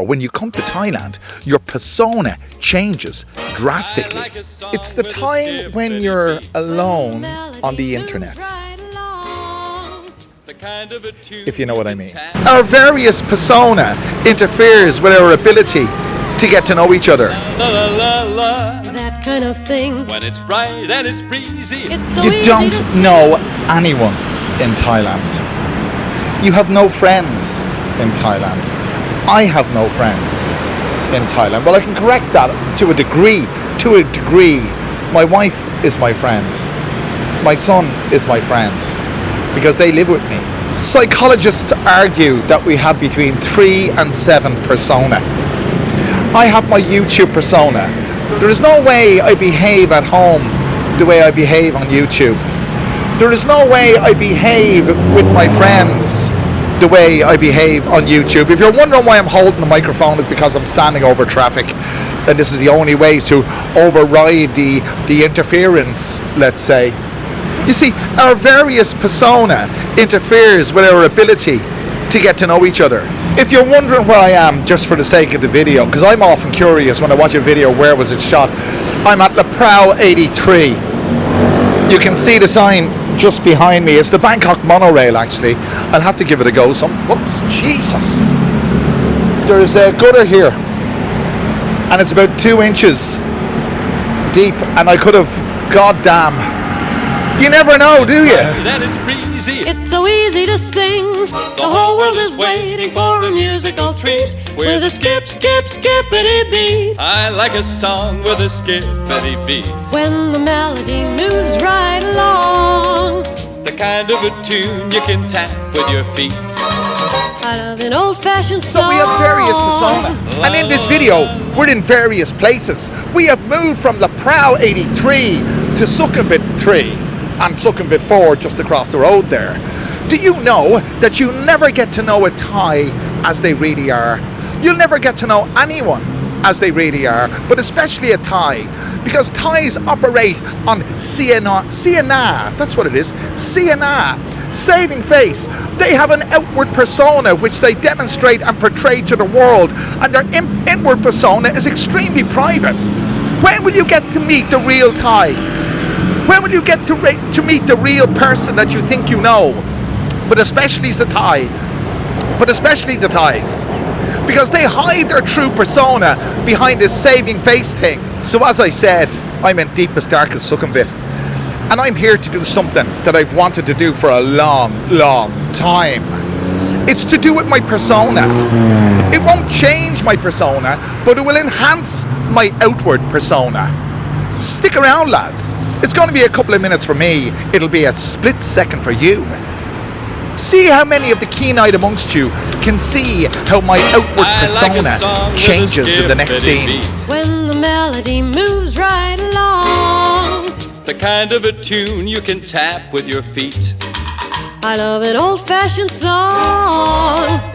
When you come to Thailand, your persona changes drastically. It's the time when you're alone on the internet, if you know what I mean. Our various persona interferes with our ability to get to know each other. That kind of thing. When it's bright and it's breezy. You don't know anyone in Thailand. You have no friends in Thailand. I have no friends in Thailand. Well, I can correct that to a degree. My wife is my friend. My son is my friend because they live with me. Psychologists argue that we have between 3 and 7 persona. I have my YouTube persona. There is no way I behave at home the way I behave on YouTube. There is no way I behave with my friends the way I behave on YouTube. If you're wondering why I'm holding the microphone, it's because I'm standing over traffic, and this is the only way to override the interference, let's say. You see, our various persona interferes with our ability to get to know each other. If you're wondering where I am, just for the sake of the video, because I'm often curious when I watch a video, where was it shot? I'm at La Prau 83. You can see the sign just behind me. It's the Bangkok monorail, actually. I'll have to give it a go. Whoops, Jesus. There's a gutter here, and it's about 2 inches deep, and I could have, goddamn. You never know, do you? Then it's breezy. It's so easy to sing. The whole world is waiting for a musical treat with a skip, skip, skippity beat. I like a song with a skippity beat. When the melody moves right along. The kind of a tune you can tap with your feet. I love an old-fashioned song. So we have various persona, and in this video we're in various places. We have moved from La Prau 83 to Sukhumvit 3 and Sukhumvit 4 just across the road there. Do you know that you never get to know a Thai as they really are? You'll never get to know anyone as they really are, but especially a Thai, because Thais operate on Siana, that's what it is, Siana, saving face. They have an outward persona which they demonstrate and portray to the world, and their inward persona is extremely private. When will you get to meet the real Thai? When will you get to meet the real person that you think you know? But especially the Thai. But especially the Thais. Because they hide their true persona behind this saving face thing. So as I said, I'm in deepest, darkest Sukhumvit. And I'm here to do something that I've wanted to do for a long, long time. It's to do with my persona. It won't change my persona, but it will enhance my outward persona. Stick around, lads. It's going to be a couple of minutes for me. It'll be a split second for you. See how many of the keen-eyed amongst you can see how my outward persona changes in the next scene. When the melody moves right along. The kind of a tune you can tap with your feet. I love an old-fashioned song.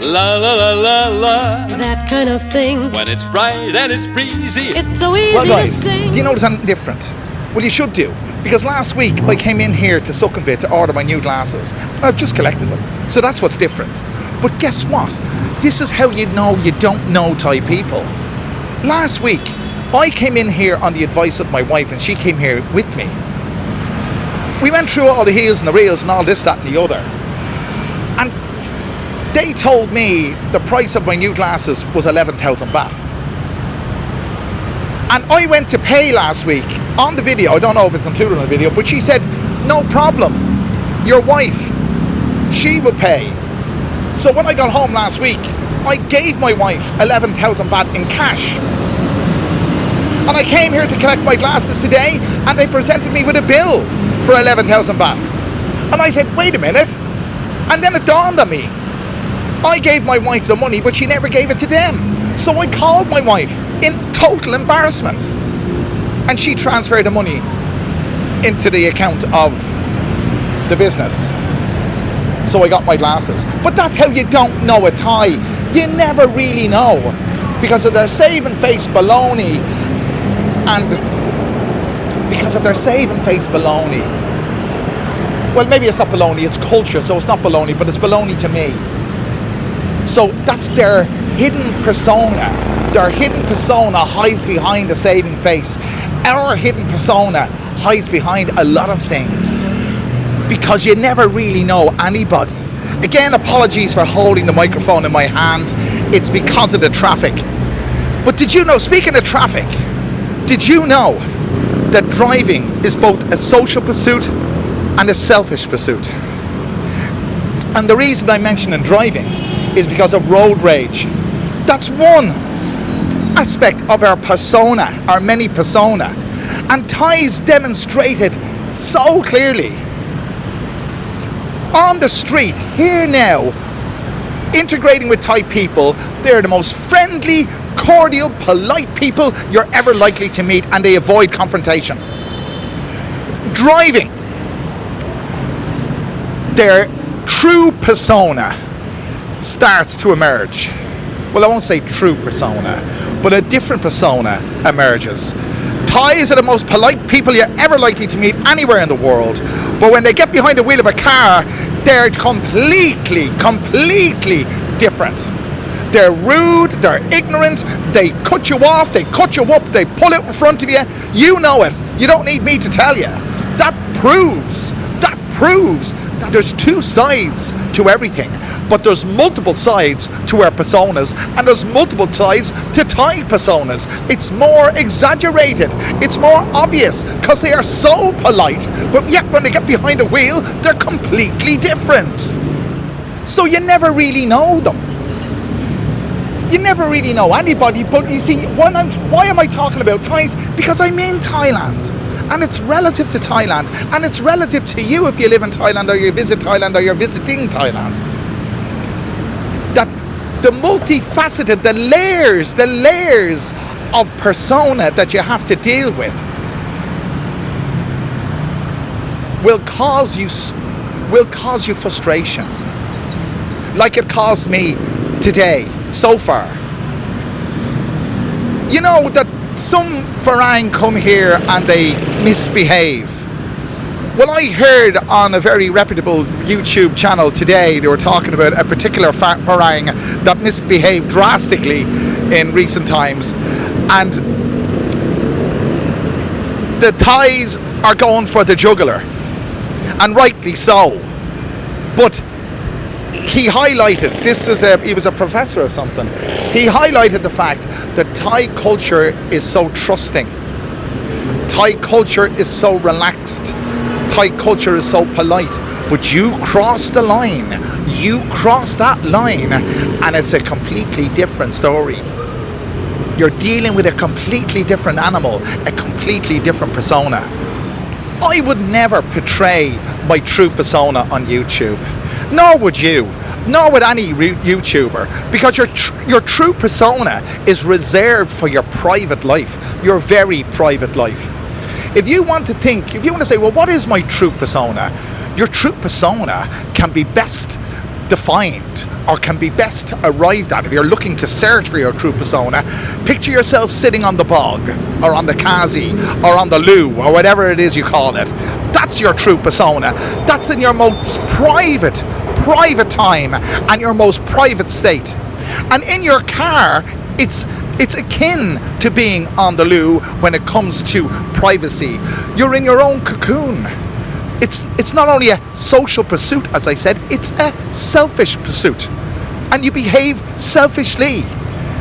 La la la la la. That kind of thing. When it's bright and it's breezy. It's so easy Well, guys, to sing. do you notice anything different? Well, you should do. Because last week I came in here to Sukhumvit to order my new glasses. I've just collected them. So that's what's different. But guess what? This is how you know you don't know Thai people. Last week I came in here on the advice of my wife, and she came here with me. We went through all the heels and the reels and all this, that and the other. And they told me the price of my new glasses was 11,000 baht. And I went to pay last week on the video. I don't know if it's included in the video, but she said, no problem. Your wife, she will pay. So when I got home last week, I gave my wife 11,000 baht in cash. And I came here to collect my glasses today, and they presented me with a bill for 11,000 baht. And I said, wait a minute. And then it dawned on me. I gave my wife the money, but she never gave it to them. So I called my wife in total embarrassment, and she transferred the money into the account of the business. So I got my glasses. But that's how you don't know a Thai. You never really know, because of their saving face baloney, and because of their saving face baloney. Well, maybe it's not baloney, it's culture, so it's not baloney, but it's baloney to me. So that's their hidden persona. Their hidden persona hides behind a saving face. Our hidden persona hides behind a lot of things. Because you never really know anybody. Again, apologies for holding the microphone in my hand. It's because of the traffic. But did you know, speaking of traffic, did you know that driving is both a social pursuit and a selfish pursuit? And the reason I'm mentioning driving is because of road rage. That's one aspect of our persona, our many persona. And Thais demonstrated so clearly. On the street, here now, integrating with Thai people, they're the most friendly, cordial, polite people you're ever likely to meet, and they avoid confrontation. Driving, their true persona starts to emerge. Well, I won't say true persona, but a different persona emerges. Thais are the most polite people you're ever likely to meet anywhere in the world, but when they get behind the wheel of a car, they're completely different. They're rude, they're ignorant, they cut you off, they cut you up, they pull out in front of you. You know it. You don't need me to tell you. That proves that there's two sides to everything. But there's multiple sides to our personas, and there's multiple sides to Thai personas. It's more exaggerated, it's more obvious, because they are so polite, but yet when they get behind a wheel, they're completely different. So you never really know them. You never really know anybody, but you see, why am I talking about Thais? Because I'm in Thailand. And it's relative to Thailand, and it's relative to you if you live in Thailand, or you visit Thailand, or you're visiting Thailand. That the multifaceted, the layers of persona that you have to deal with will cause you frustration, like it caused me today so far. You know that some Farang come here and they misbehave. Well, I heard on a very reputable YouTube channel today, they were talking about a particular Farang that misbehaved drastically in recent times, and the Thais are going for the jugular, and rightly so. But he highlighted, he was a professor of something, he highlighted the fact that Thai culture is so trusting, Thai culture is so relaxed, Thai culture is so polite, but you cross the line, you cross that line, and it's a completely different story. You're dealing with a completely different animal, a completely different persona. I would never portray my true persona on YouTube. Nor would you, nor would any YouTuber, because your true persona is reserved for your private life, your very private life. If you want to say, well, what is my true persona? Your true persona can be best defined, or can be best arrived at. If you're looking to search for your true persona, picture yourself sitting on the bog, or on the Kazi, or on the loo, or whatever it is you call it. That's your true persona. That's in your most private time and your most private state. And in your car, it's akin to being on the loo when it comes to privacy. You're in your own cocoon. It's not only a social pursuit, as I said, it's a selfish pursuit. And you behave selfishly,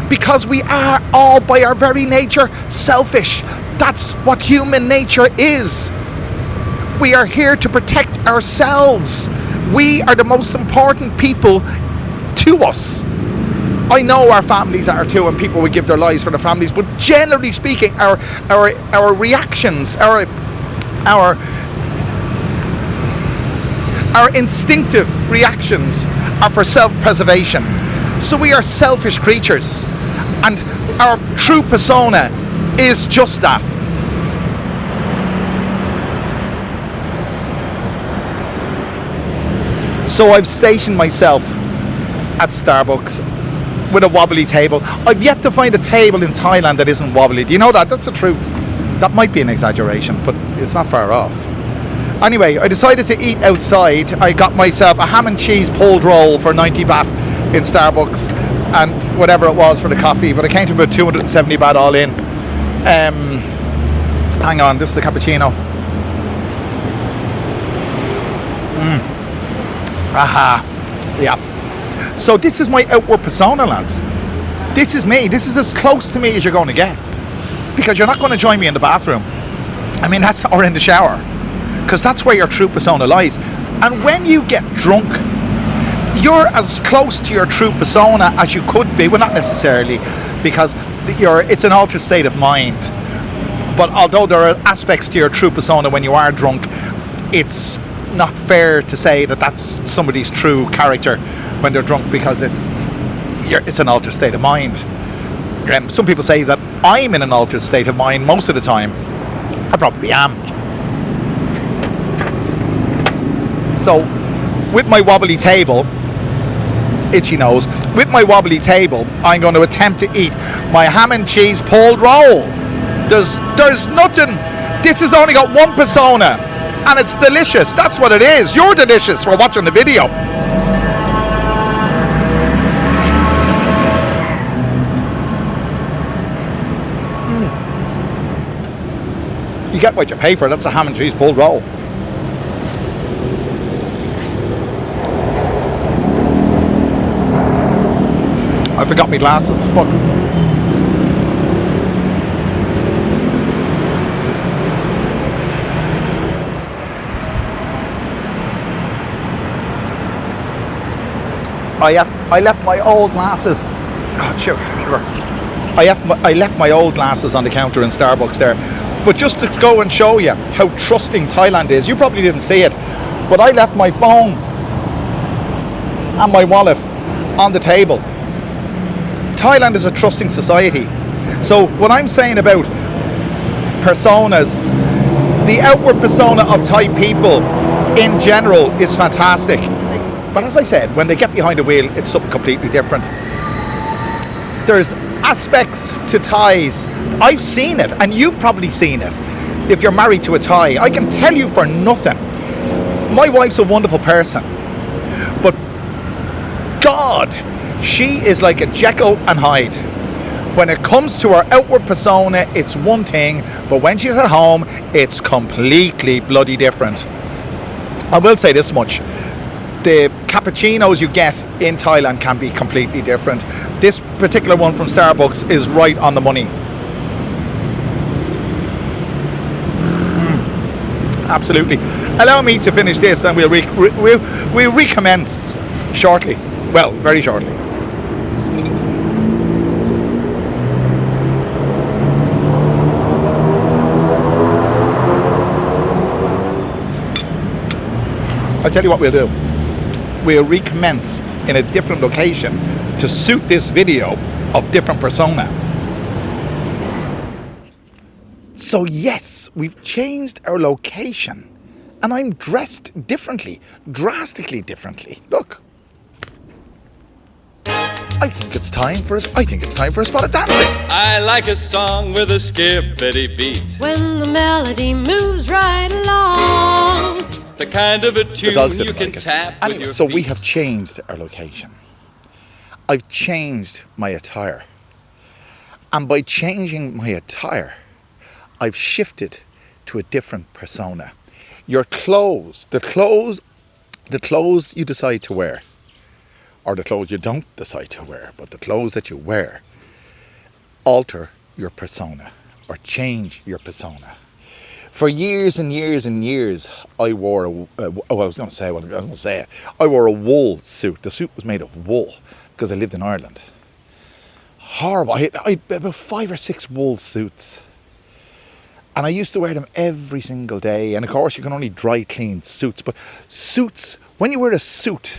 because we are all by our very nature selfish. That's what human nature is. We are here to protect ourselves. We are the most important people to us. I know our families are too, and people would give their lives for their families, but generally speaking, our reactions, our instinctive reactions are for self-preservation. So we are selfish creatures, and our true persona is just that. So I've stationed myself at Starbucks with a wobbly table. I've yet to find a table in Thailand that isn't wobbly. Do you know that? That's the truth. That might be an exaggeration, but it's not far off. Anyway, I decided to eat outside. I got myself a ham and cheese pulled roll for 90 baht in Starbucks, and whatever it was for the coffee, but it came to about 270 baht all in. Hang on, this is the cappuccino. Aha, yeah. So this is my outward persona, lads. This is me. This is as close to me as you're going to get, because you're not going to join me in the bathroom. I mean, or in the shower, because that's where your true persona lies. And when you get drunk, you're as close to your true persona as you could be. Well, not necessarily, because it's an altered state of mind. But although there are aspects to your true persona when you are drunk, it's not fair to say that that's somebody's true character when they're drunk, because it's an altered state of mind. Some people say that I'm in an altered state of mind most of the time. I probably am. So, with my wobbly table, itchy nose, with my wobbly table, I'm going to attempt to eat my ham and cheese pulled roll. There's nothing. This has only got one persona, and it's delicious. That's what it is. You're delicious for watching the video. You get what you pay for. That's a ham and cheese pulled roll. I forgot my glasses. Fuck. I left my old glasses. Oh, sugar. I left my old glasses on the counter in Starbucks there. But just to go and show you how trusting Thailand is, you probably didn't see it, but I left my phone and my wallet on the table. Thailand is a trusting society. So what I'm saying about personas, the outward persona of Thai people in general is fantastic. But as I said, when they get behind the wheel, it's something completely different. There's aspects to Thais. I've seen it, and you've probably seen it. If you're married to a Thai, I can tell you for nothing. My wife's a wonderful person, but God, she is like a Jekyll and Hyde. When it comes to her outward persona, it's one thing, but when she's at home, it's completely bloody different. I will say this much. The cappuccinos you get in Thailand can be completely different. This particular one from Starbucks is right on the money. Absolutely. Allow me to finish this, and we'll recommence shortly. Well, very shortly. I'll tell you what we'll do. We'll recommence in a different location to suit this video of different persona. So yes, we've changed our location, and I'm dressed differently, drastically differently. Look. I think it's time for a spot of dancing. I like a song with a skippity beat. When the melody moves right along. The kind of a tune you can like tap with anyway, your so feet. we have changed our location. I've changed my attire. And by changing my attire, I've shifted to a different persona. Your clothes, the clothes you decide to wear, or the clothes you don't decide to wear, but the clothes that you wear alter your persona or change your persona. For years and years and years, I wore I wore a wool suit. The suit was made of wool because I lived in Ireland. Horrible. I had about 5 or 6 wool suits. And I used to wear them every single day. And of course, you can only dry clean suits. But suits, when you wear a suit,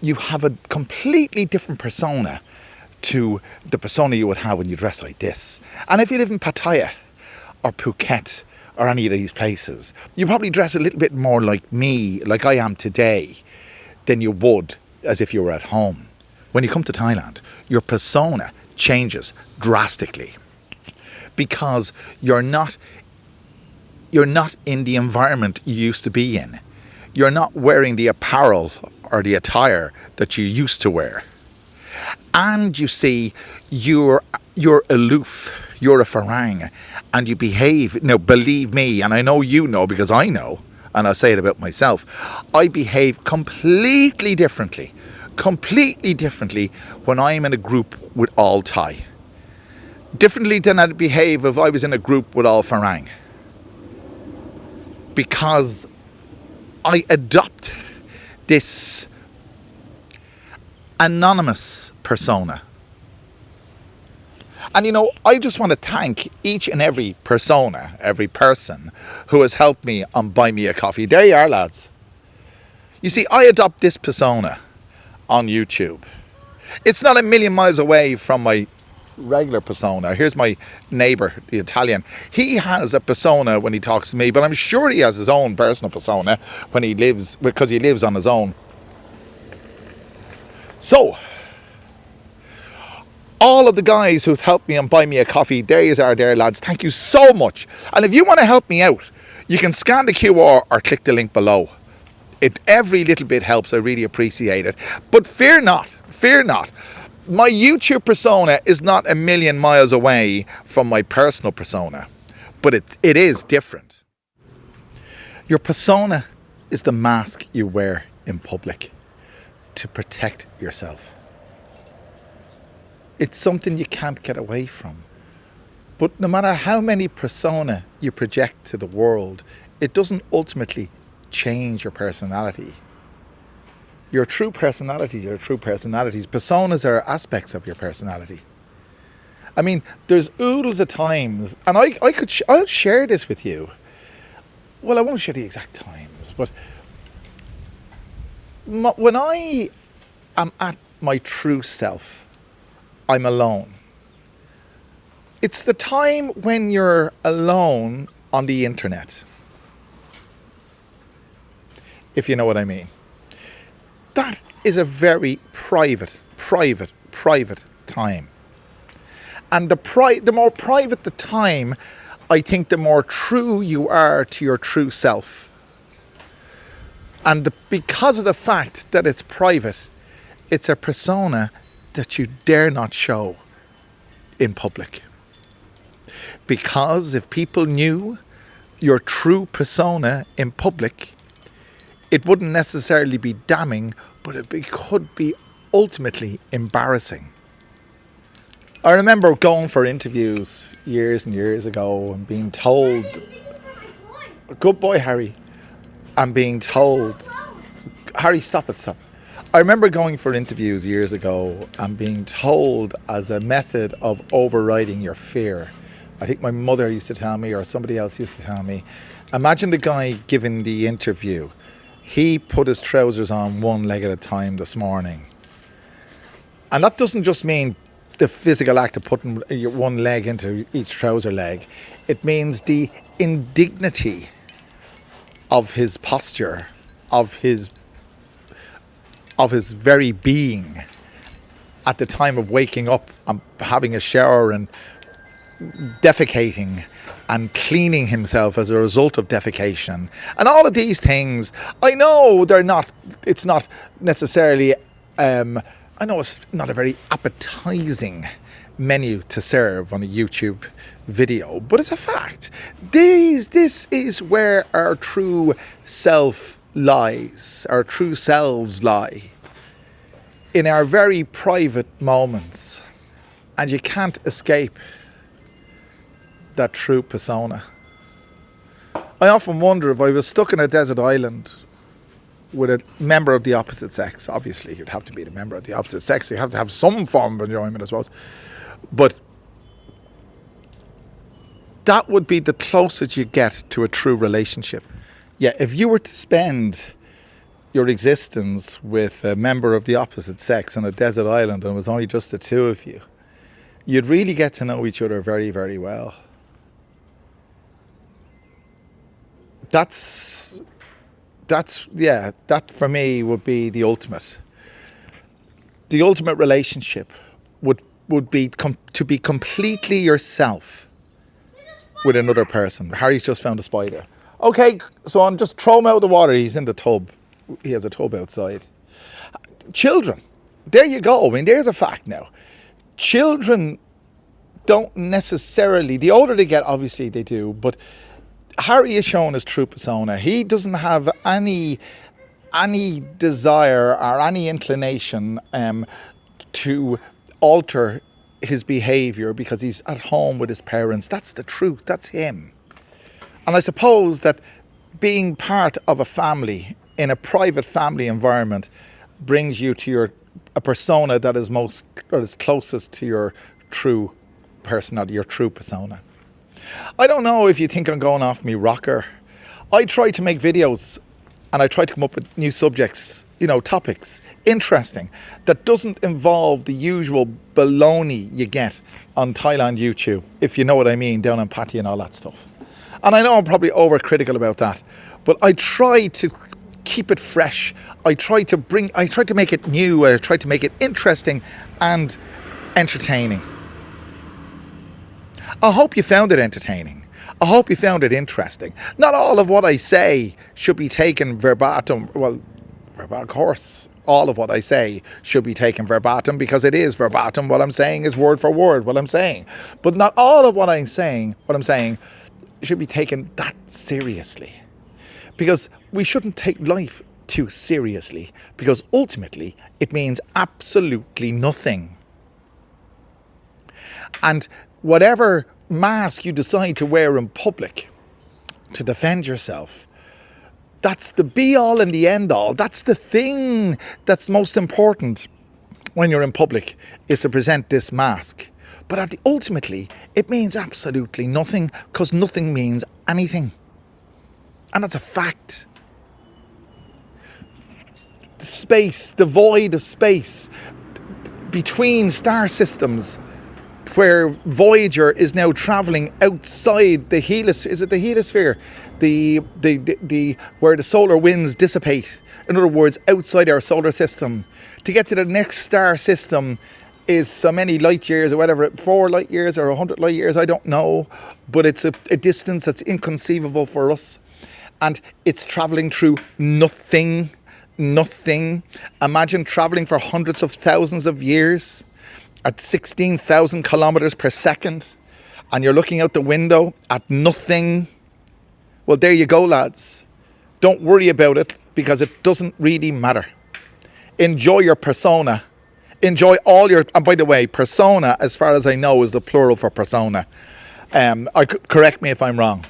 you have a completely different persona to the persona you would have when you dress like this. And if you live in Pattaya or Phuket or any of these places, you probably dress a little bit more like me, like I am today, than you would as if you were at home. When you come to Thailand, your persona changes drastically because you're not in the environment you used to be in. You're not wearing the apparel or the attire that you used to wear. and you see you're aloof, you're a farang, and you behave. Now, believe me, and I know you know because I know, and I'll say it about myself, I behave completely differently when I'm in a group with all Thai. Differently than I'd behave if I was in a group with all farang. Because I adopt this anonymous persona. And you know, I just want to thank each and every persona, every person who has helped me on Buy Me a Coffee. There you are, lads. You see, I adopt this persona on YouTube. It's not a million miles away from my regular persona. Here's my neighbour, the Italian. He has a persona when he talks to me, but I'm sure he has his own personal persona when he lives, because he lives on his own. So, all of the guys who've helped me on Buy Me a Coffee, there you are there, lads. Thank you so much. And if you want to help me out, you can scan the QR or click the link below. Every little bit helps. I really appreciate it. But fear not. My YouTube persona is not a million miles away from my personal persona, but it is different. Your persona is the mask you wear in public to protect yourself. It's something you can't get away from. But no matter how many persona you project to the world, it doesn't ultimately change your personality. Your true personality, your true personalities. Personas are aspects of your personality. I mean, there's oodles of times, and I'll share this with you. Well, I won't share the exact times, but when I am at my true self, I'm alone. It's the time when you're alone on the internet, if you know what I mean. That is a very private time. And the more private the time, I think the more true you are to your true self. And because of the fact that it's private, it's a persona that you dare not show in public. Because if people knew your true persona in public, it wouldn't necessarily be damning, but could be ultimately embarrassing. I remember going for interviews years and years ago and being told, good boy, Harry, and being told, Harry, stop it. I remember going for interviews years ago and being told as a method of overriding your fear. I think my mother used to tell me, or somebody else used to tell me, imagine the guy giving the interview. He put his trousers on one leg at a time this morning. And that doesn't just mean the physical act of putting one leg into each trouser leg. It means the indignity of his posture, of his very being at the time of waking up and having a shower and defecating and cleaning himself as a result of defecation. And all of these things, I know it's not necessarily, I know it's not a very appetizing menu to serve on a YouTube video, but it's a fact. This is where our true self lies, our true selves lie, in our very private moments, and you can't escape that true persona. I often wonder if I was stuck in a desert island with a member of the opposite sex. Obviously, you'd have to be the member of the opposite sex. You have to have some form of enjoyment, I suppose. But that would be the closest you get to a true relationship. Yeah, if you were to spend your existence with a member of the opposite sex on a desert island and it was only just the two of you, you'd really get to know each other very, very well. That for me would be the ultimate. The ultimate relationship would be to be completely yourself with another person. Harry's just found a spider. Okay, so I'm just throw him out of the water. He's in the tub. He has a tub outside. Children, there you go. I mean, there's a fact now. Children don't necessarily, the older they get, obviously they do, but Harry is shown his true persona. He doesn't have any desire or any inclination to alter his behaviour because he's at home with his parents. That's the truth. That's him. And I suppose that being part of a family in a private family environment brings you to a persona that is closest to your true personality, your true persona. I don't know if you think I'm going off me rocker. I try to make videos and I try to come up with new subjects, topics, interesting, that doesn't involve the usual baloney you get on Thailand YouTube, if you know what I mean, down on Patty and all that stuff. And I know I'm probably overcritical about that, but I try to keep it fresh. I try to make it new. I try to make it interesting and entertaining. I hope you found it entertaining. I hope you found it interesting. Not all of what I say should be taken verbatim. Well, of course, all of what I say should be taken verbatim because it is verbatim. What I'm saying is word for word what I'm saying. But not all of what I'm saying should be taken that seriously. Because we shouldn't take life too seriously because ultimately it means absolutely nothing. And whatever mask you decide to wear in public to defend yourself, that's the be-all and the end-all. That's the thing that's most important when you're in public, is to present this mask. But ultimately, it means absolutely nothing because nothing means anything. And that's a fact. The space, the void of space between star systems, where Voyager is now travelling outside the heliosphere. Is it the heliosphere? The where the solar winds dissipate. In other words, outside our solar system. To get to the next star system is so many light years or whatever, 4 light years or 100 light years, I don't know. But it's a distance that's inconceivable for us. And it's travelling through nothing. Imagine travelling for hundreds of thousands of years at 16,000 kilometers per second, and you're looking out the window at nothing. Well, there you go, lads. Don't worry about it because it doesn't really matter. Enjoy your persona. Enjoy all your... And by the way, persona, as far as I know, is the plural for persona. Correct me if I'm wrong.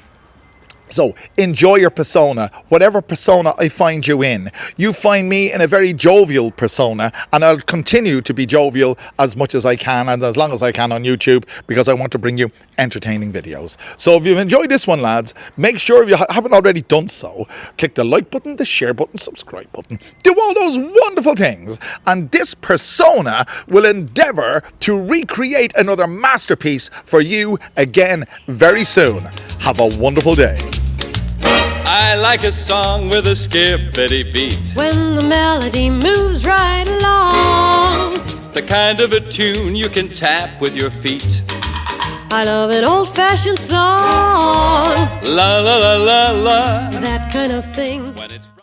So enjoy your persona, whatever persona I find you in. You find me in a very jovial persona, and I'll continue to be jovial as much as I can and as long as I can on YouTube because I want to bring you entertaining videos. So if you've enjoyed this one, lads, make sure if you haven't already done so, click the like button, the share button, subscribe button. Do all those wonderful things, and this persona will endeavour to recreate another masterpiece for you again very soon. Have a wonderful day. I like a song with a skippity beat. When the melody moves right along, The kind of a tune you can tap with your feet. I love an old-fashioned song, La la la la la. that kind of thing. When it's